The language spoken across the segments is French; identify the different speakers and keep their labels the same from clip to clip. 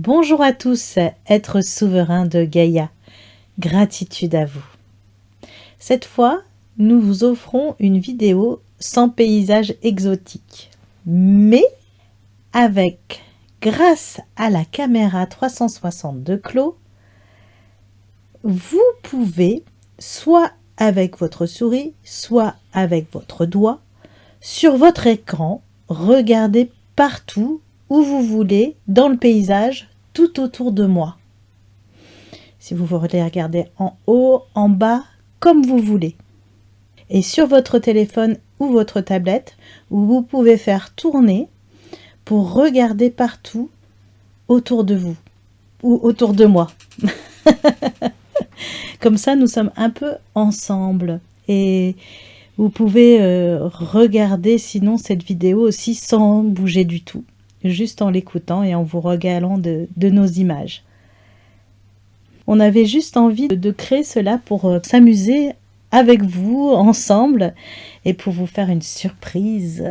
Speaker 1: Bonjour à tous, êtres souverains de Gaïa. Gratitude à vous. Cette fois, nous vous offrons une vidéo sans paysage exotique, mais avec, grâce à la caméra 360 de Clos, vous pouvez, soit avec votre souris, soit avec votre doigt, sur votre écran, regarder partout où vous voulez dans le paysage tout autour de moi. Si vous voulez regarder en haut, en bas, comme vous voulez. Et sur votre téléphone ou votre tablette, vous pouvez faire tourner pour regarder partout autour de vous ou autour de moi. Comme ça, nous sommes un peu ensemble et vous pouvez regarder sinon cette vidéo aussi sans bouger du tout, juste en l'écoutant et en vous régalant de nos images. On avait juste envie de créer cela pour s'amuser avec vous, ensemble, et pour vous faire une surprise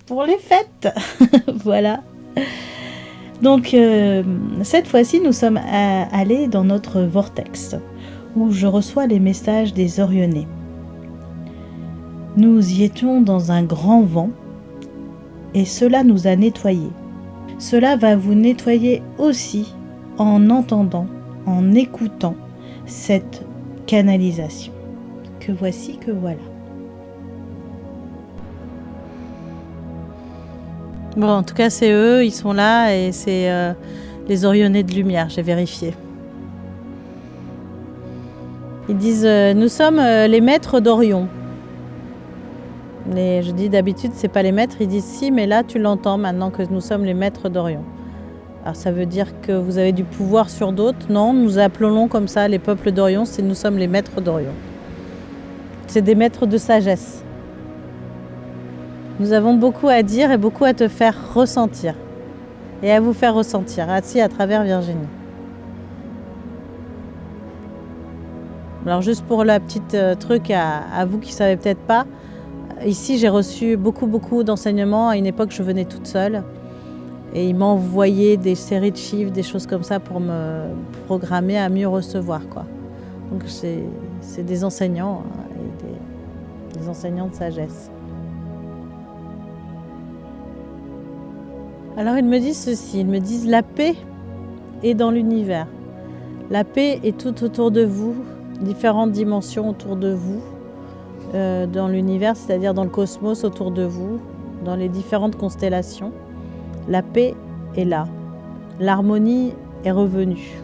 Speaker 1: pour les fêtes. Voilà. Donc, cette fois-ci, nous sommes allés dans notre vortex, où je reçois les messages des Orionnais. Nous y étions dans un grand vent, et cela nous a nettoyés. Cela va vous nettoyer aussi en entendant, en écoutant cette canalisation. Que voici, que voilà. Bon, en tout cas, c'est eux, ils sont là et c'est les Orionnais de lumière, j'ai vérifié. Ils disent nous sommes les maîtres d'Orion. Je dis d'habitude, c'est pas les maîtres, ils disent si, mais là tu l'entends maintenant que nous sommes les maîtres d'Orion. Alors ça veut dire que vous avez du pouvoir sur d'autres? Non, nous appelons comme ça les peuples d'Orion, c'est nous sommes les maîtres d'Orion. C'est des maîtres de sagesse. Nous avons beaucoup à dire et beaucoup à te faire ressentir. Et à vous faire ressentir, ainsi à travers Virginie. Alors juste pour la petite truc à vous qui ne savez peut-être pas, ici j'ai reçu beaucoup d'enseignements. À une époque je venais toute seule. Et ils m'envoyaient des séries de chiffres, des choses comme ça pour me programmer à mieux recevoir, quoi. Donc c'est des enseignants et des enseignants de sagesse. Alors ils me disent ceci, ils me disent la paix est dans l'univers. La paix est tout autour de vous, différentes dimensions autour de vous, dans l'univers, c'est-à-dire dans le cosmos autour de vous, dans les différentes constellations. La paix est là, l'harmonie est revenue,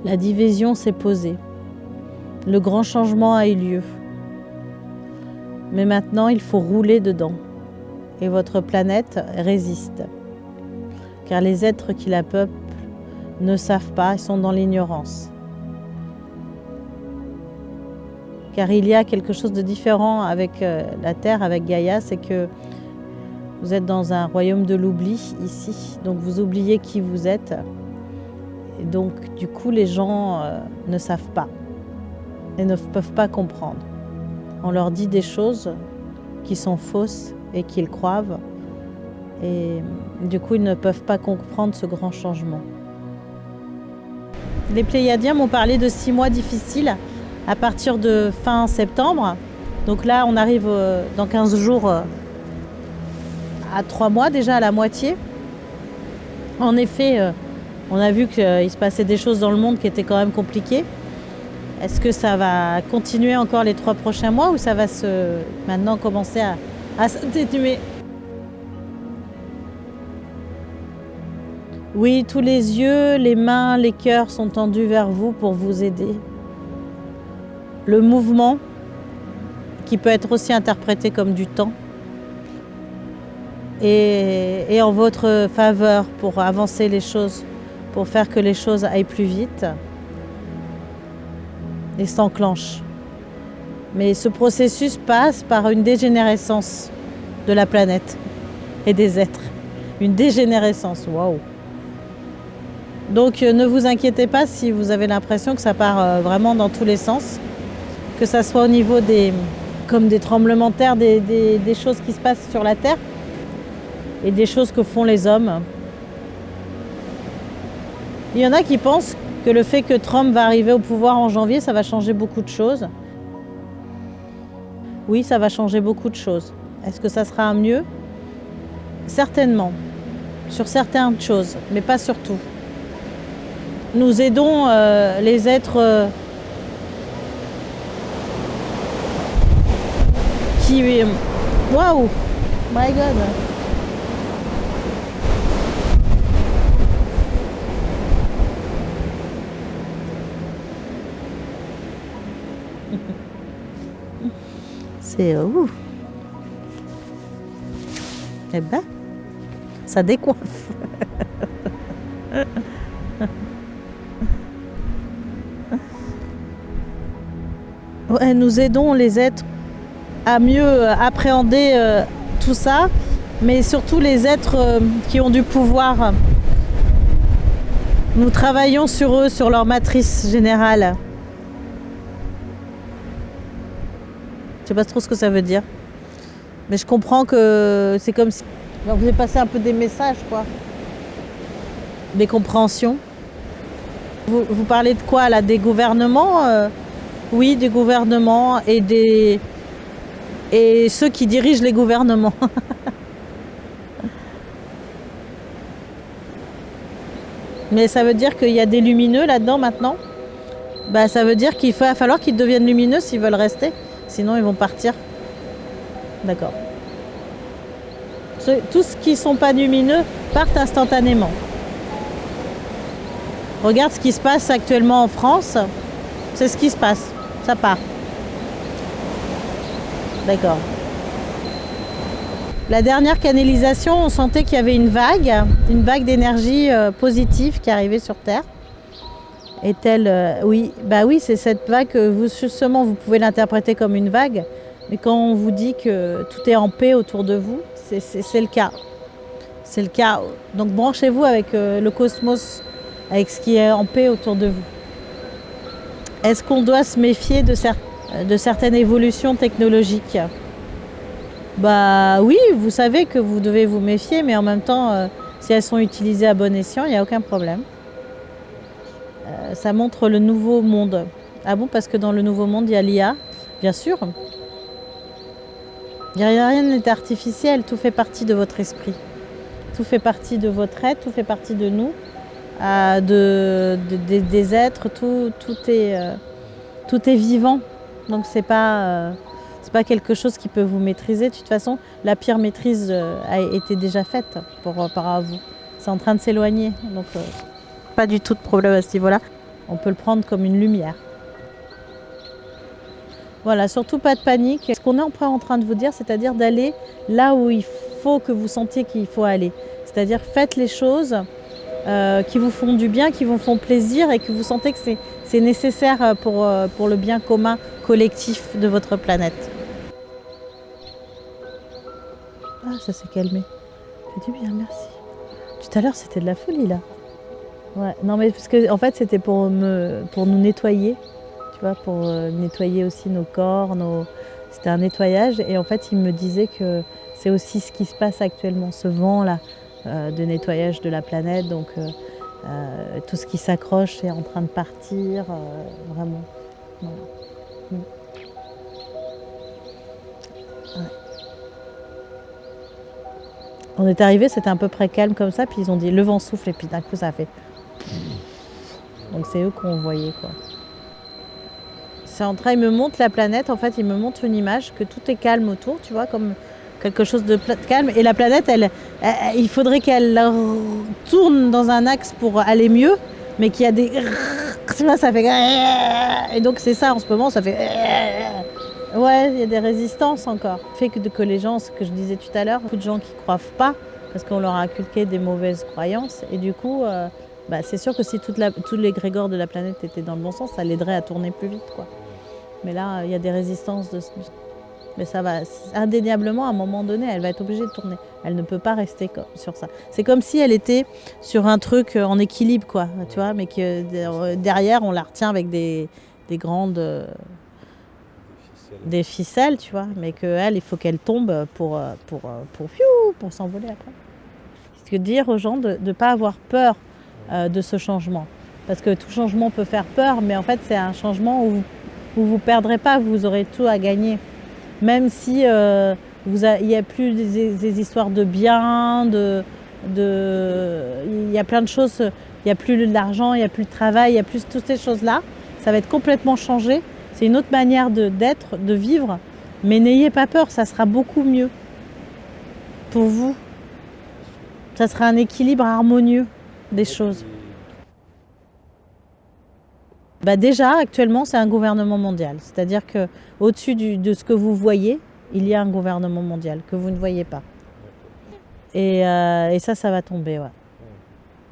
Speaker 1: la division s'est posée, le grand changement a eu lieu. Mais maintenant, il faut rouler dedans et votre planète résiste. Car les êtres qui la peuplent ne savent pas, ils sont dans l'ignorance. Car il y a quelque chose de différent avec la Terre, avec Gaïa, c'est que vous êtes dans un royaume de l'oubli ici, donc vous oubliez qui vous êtes. Et donc du coup les gens ne savent pas et ne peuvent pas comprendre. On leur dit des choses qui sont fausses et qu'ils croient. Et du coup ils ne peuvent pas comprendre ce grand changement. Les Pléiadiens m'ont parlé de 6 mois difficiles à partir de fin septembre. Donc là on arrive dans 15 jours à 3 mois déjà, à la moitié. En effet, on a vu qu'il se passait des choses dans le monde qui étaient quand même compliquées. Est-ce que ça va continuer encore les 3 prochains mois ou ça va maintenant commencer à s'atténuer? Oui, tous les yeux, les mains, les cœurs sont tendus vers vous pour vous aider. Le mouvement, qui peut être aussi interprété comme du temps, et en votre faveur pour avancer les choses, pour faire que les choses aillent plus vite et s'enclenchent. Mais ce processus passe par une dégénérescence de la planète et des êtres. Une dégénérescence, waouh! Donc ne vous inquiétez pas si vous avez l'impression que ça part vraiment dans tous les sens, que ça soit au niveau comme des tremblements de terre, des choses qui se passent sur la Terre, et des choses que font les hommes. Il y en a qui pensent que le fait que Trump va arriver au pouvoir en janvier, ça va changer beaucoup de choses. Oui, ça va changer beaucoup de choses. Est-ce que ça sera un mieux? Certainement, sur certaines choses, mais pas sur tout. Nous aidons les êtres qui... Waouh! My God! C'est ouf! Eh ben, ça décoiffe. Ouais, nous aidons les êtres à mieux appréhender tout ça, mais surtout les êtres qui ont du pouvoir. Nous travaillons sur eux, sur leur matrice générale. Je sais pas trop ce que ça veut dire, mais je comprends que c'est comme si on faisait passer un peu des messages, quoi, des compréhensions. Vous parlez de quoi là? Des gouvernements? Oui, des gouvernements et ceux qui dirigent les gouvernements. Mais ça veut dire qu'il y a des lumineux là-dedans maintenant? Bah, ça veut dire qu'il va falloir qu'ils deviennent lumineux s'ils veulent rester. Sinon, ils vont partir. D'accord. Tous ceux qui ne sont pas lumineux partent instantanément. Regarde ce qui se passe actuellement en France. C'est ce qui se passe. Ça part. D'accord. La dernière canalisation, on sentait qu'il y avait une vague d'énergie positive qui arrivait sur Terre. Est-elle, oui, bah oui, c'est cette vague que justement vous pouvez l'interpréter comme une vague, mais quand on vous dit que tout est en paix autour de vous, c'est le cas. C'est le cas. Donc branchez-vous avec le cosmos, avec ce qui est en paix autour de vous. Est-ce qu'on doit se méfier de certaines évolutions technologiques? Bah oui, vous savez que vous devez vous méfier, mais en même temps, si elles sont utilisées à bon escient, il n'y a aucun problème. Ça montre le nouveau monde. Ah bon, parce que dans le nouveau monde, il y a l'IA, bien sûr. Rien n'est artificiel, tout fait partie de votre esprit. Tout fait partie de votre être, tout fait partie de nous, des êtres, tout est vivant. Donc c'est pas quelque chose qui peut vous maîtriser. De toute façon, la pire maîtrise a été déjà faite par vous. C'est en train de s'éloigner. Donc pas du tout de problème à ce niveau-là. On peut le prendre comme une lumière. Voilà, surtout pas de panique. Ce qu'on est en train de vous dire, c'est-à-dire d'aller là où il faut que vous sentiez qu'il faut aller. C'est-à-dire faites les choses qui vous font du bien, qui vous font plaisir et que vous sentez que c'est nécessaire pour le bien commun collectif de votre planète. Ah, ça s'est calmé. C'est du bien, merci. Tout à l'heure, c'était de la folie, là. Ouais, non, mais parce que en fait, c'était pour nous nettoyer, tu vois, pour nettoyer aussi nos corps, c'était un nettoyage. Et en fait, il me disait que c'est aussi ce qui se passe actuellement, ce vent-là de nettoyage de la planète. Donc, tout ce qui s'accroche est en train de partir, vraiment. Voilà. Ouais. On est arrivé, c'était à peu près calme comme ça, puis ils ont dit le vent souffle, et puis d'un coup, ça a fait. Donc c'est eux qu'on voyait, quoi. C'est en train, il me montre la planète, en fait, il me montre une image que tout est calme autour, tu vois, comme quelque chose de calme. Et la planète, il faudrait qu'elle tourne dans un axe pour aller mieux, mais qu'il y a des... Ça fait... Et donc c'est ça en ce moment, ça fait... Ouais, il y a des résistances encore. Le fait que les gens, ce que je disais tout à l'heure, beaucoup de gens qui ne croient pas, parce qu'on leur a inculqué des mauvaises croyances, et du coup... c'est sûr que si tous les grégores de la planète étaient dans le bon sens, ça l'aiderait à tourner plus vite, quoi. Mais là, il y a des résistances. Mais ça va, indéniablement, à un moment donné, elle va être obligée de tourner. Elle ne peut pas rester sur ça. C'est comme si elle était sur un truc en équilibre, quoi, tu vois, mais que derrière, on la retient avec des grandes... des ficelles, tu vois, mais qu'elle, il faut qu'elle tombe pour s'envoler après. C'est que dire aux gens de ne pas avoir peur de ce changement. Parce que tout changement peut faire peur, mais en fait c'est un changement où vous ne perdrez pas, vous aurez tout à gagner. Même si il n'y a plus des histoires de biens, il y a plein de choses, il n'y a plus d'argent, il n'y a plus de travail, il n'y a plus toutes ces choses-là. Ça va être complètement changé. C'est une autre manière d'être, de vivre. Mais n'ayez pas peur, ça sera beaucoup mieux pour vous. Ça sera un équilibre harmonieux des choses. Bah déjà, actuellement, c'est un gouvernement mondial. C'est-à-dire qu'au-dessus de ce que vous voyez, il y a un gouvernement mondial que vous ne voyez pas. Et ça va tomber, ouais.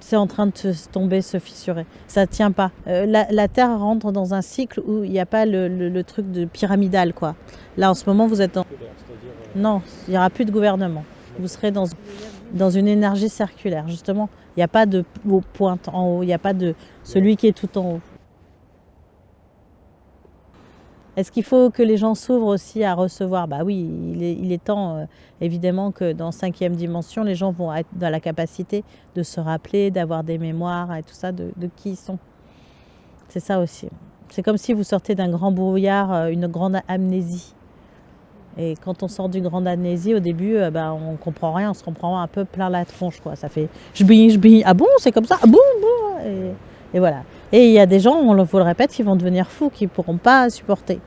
Speaker 1: C'est en train de tomber, se fissurer. Ça ne tient pas. La Terre rentre dans un cycle où il n'y a pas le truc de pyramidal, quoi. Là, en ce moment, vous êtes dans... Non, il n'y aura plus de gouvernement. Vous serez dans une énergie circulaire. Justement, il n'y a pas de pointe en haut. Il n'y a pas de celui qui est tout en haut. Est-ce qu'il faut que les gens s'ouvrent aussi à recevoir? Bah oui, il est temps, évidemment, que dans 5e dimension, les gens vont être dans la capacité de se rappeler, d'avoir des mémoires et tout ça, de qui ils sont. C'est ça aussi. C'est comme si vous sortez d'un grand brouillard, une grande amnésie. Et quand on sort d'une grande amnésie, au début, on ne comprend rien, on se comprend un peu plein la tronche, quoi. Ça fait je ah bon, c'est comme ça, ah bon, bon. Et voilà. Et il y a des gens, on vous le répète, qui vont devenir fous, qui ne pourront pas supporter.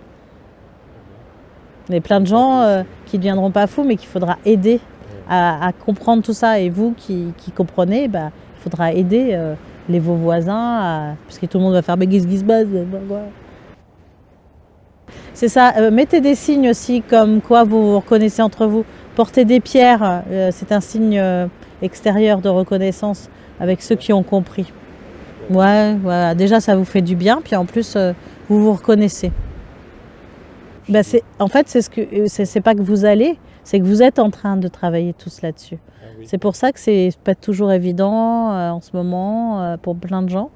Speaker 1: Il y a plein de gens qui ne deviendront pas fous, mais qu'il faudra aider à comprendre tout ça. Et vous qui comprenez, il faudra aider vos voisins, parce que tout le monde va faire guise-guise-base. C'est ça, mettez des signes aussi, comme quoi vous vous reconnaissez entre vous. Portez des pierres, c'est un signe extérieur de reconnaissance avec ceux qui ont compris. Ouais, voilà. Déjà ça vous fait du bien, puis en plus vous vous reconnaissez. En fait, c'est pas que vous allez, c'est que vous êtes en train de travailler tous là-dessus. Ah oui. C'est pour ça que c'est pas toujours évident en ce moment pour plein de gens,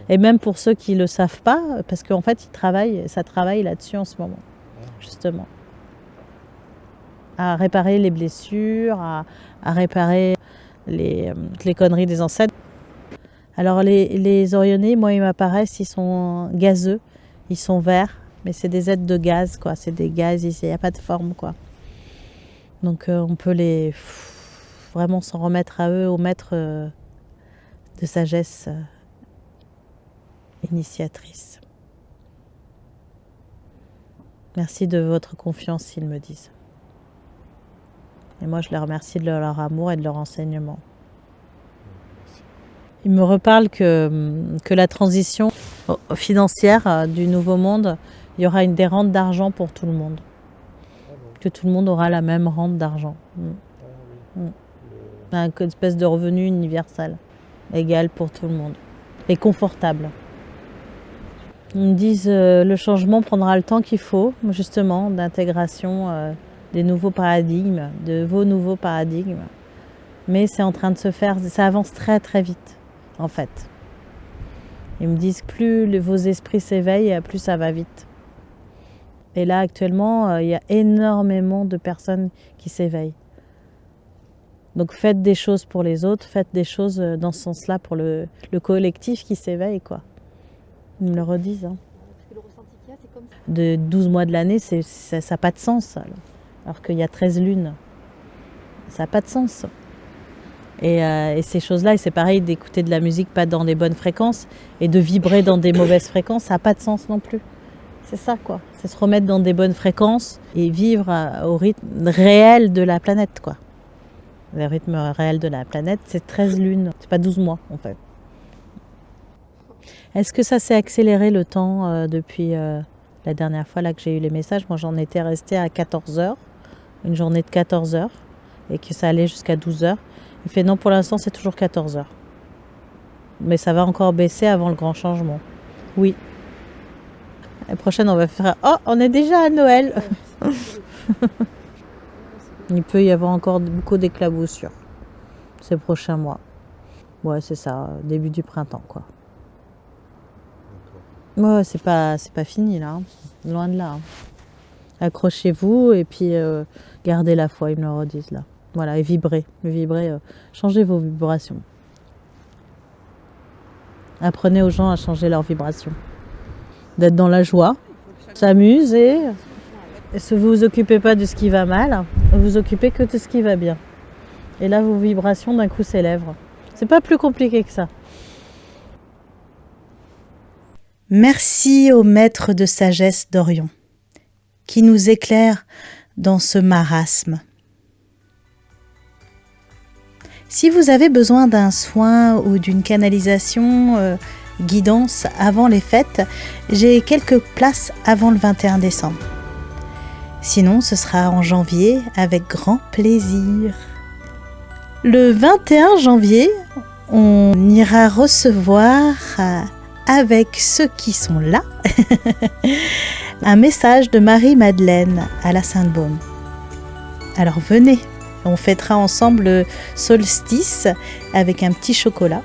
Speaker 1: et même pour ceux qui le savent pas, parce qu'en fait ça travaille là-dessus en ce moment, justement, à réparer les blessures, à réparer les conneries des ancêtres. Alors les Orionnais, moi ils m'apparaissent, ils sont gazeux, ils sont verts, mais c'est des êtres de gaz, quoi. C'est des gaz, il n'y a pas de forme, quoi. Donc on peut vraiment s'en remettre à eux, au maître de sagesse initiatrice. Merci de votre confiance, ils me disent. Et moi je les remercie de leur amour et de leur enseignement. Ils me reparlent que la transition financière du nouveau monde, il y aura des rentes d'argent pour tout le monde. Que tout le monde aura la même rente d'argent. Une espèce de revenu universel, égal pour tout le monde. Et confortable. Ils me disent le changement prendra le temps qu'il faut, justement, d'intégration des nouveaux paradigmes, de vos nouveaux paradigmes. Mais c'est en train de se faire, ça avance très très vite, en fait. Ils me disent que plus vos esprits s'éveillent, plus ça va vite. Et là, actuellement, il y a énormément de personnes qui s'éveillent. Donc faites des choses pour les autres, faites des choses dans ce sens-là pour le collectif qui s'éveille, quoi. Ils me le redisent. Hein. Parce que le ressenti qu'il y a, c'est comme ça. De 12 mois de l'année, ça n'a pas de sens. Alors qu'il y a 13 lunes. Ça n'a pas de sens. Et ces choses-là, et c'est pareil d'écouter de la musique pas dans des bonnes fréquences et de vibrer dans des mauvaises fréquences, ça n'a pas de sens non plus. C'est ça, quoi. C'est se remettre dans des bonnes fréquences et vivre au rythme réel de la planète, quoi. Le rythme réel de la planète, c'est 13 lunes. C'est pas 12 mois, en fait. Est-ce que ça s'est accéléré le temps depuis la dernière fois là que j'ai eu les messages? Moi, j'en étais restée à 14 heures, une journée de 14 heures, et que ça allait jusqu'à 12 heures. Il fait non, pour l'instant, c'est toujours 14 heures. Mais ça va encore baisser avant le grand changement. Oui. La prochaine, on va faire... Oh, on est déjà à Noël. Il peut y avoir encore beaucoup d'éclaboussures ces prochains mois. Ouais, c'est ça, début du printemps, quoi. Ouais, c'est pas fini, là. Hein. Loin de là. Hein. Accrochez-vous et puis gardez la foi, ils me le redisent, là. Voilà, et vibrez. Changez vos vibrations. Apprenez aux gens à changer leur vibration. D'être dans la joie, s'amuser. Et si vous vous occupez pas de ce qui va mal, vous vous occupez que de ce qui va bien. Et là, vos vibrations d'un coup s'élèvent. C'est pas plus compliqué que ça.
Speaker 2: Merci au maître de sagesse d'Orion, qui nous éclaire dans ce marasme. Si vous avez besoin d'un soin ou d'une canalisation, guidance avant les fêtes, j'ai quelques places avant le 21 décembre. Sinon, ce sera en janvier avec grand plaisir. Le 21 janvier, on ira recevoir avec ceux qui sont là un message de Marie-Madeleine à la Sainte-Baume. Alors venez, on fêtera ensemble le solstice avec un petit chocolat.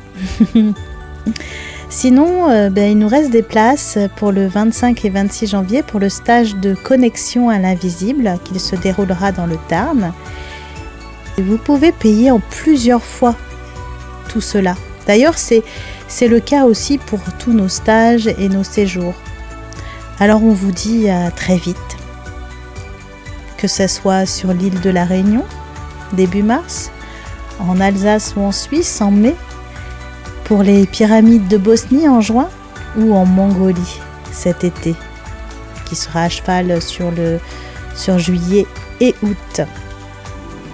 Speaker 2: Sinon, il nous reste des places pour le 25 et 26 janvier pour le stage de connexion à l'invisible qui se déroulera dans le Tarn. Vous pouvez payer en plusieurs fois tout cela. D'ailleurs, c'est le cas aussi pour tous nos stages et nos séjours. Alors on vous dit à très vite, que ce soit sur l'île de la Réunion, début mars, en Alsace ou en Suisse, en mai, pour les pyramides de Bosnie en juin, ou en Mongolie cet été, qui sera à cheval sur juillet et août.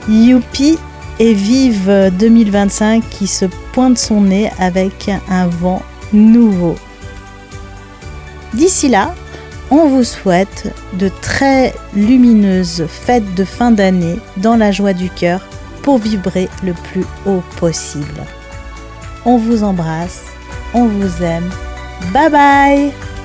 Speaker 2: Youpi et vive 2025 qui se pointe son nez avec un vent nouveau. D'ici là, on vous souhaite de très lumineuses fêtes de fin d'année dans la joie du cœur pour vibrer le plus haut possible. On vous embrasse, on vous aime. Bye bye!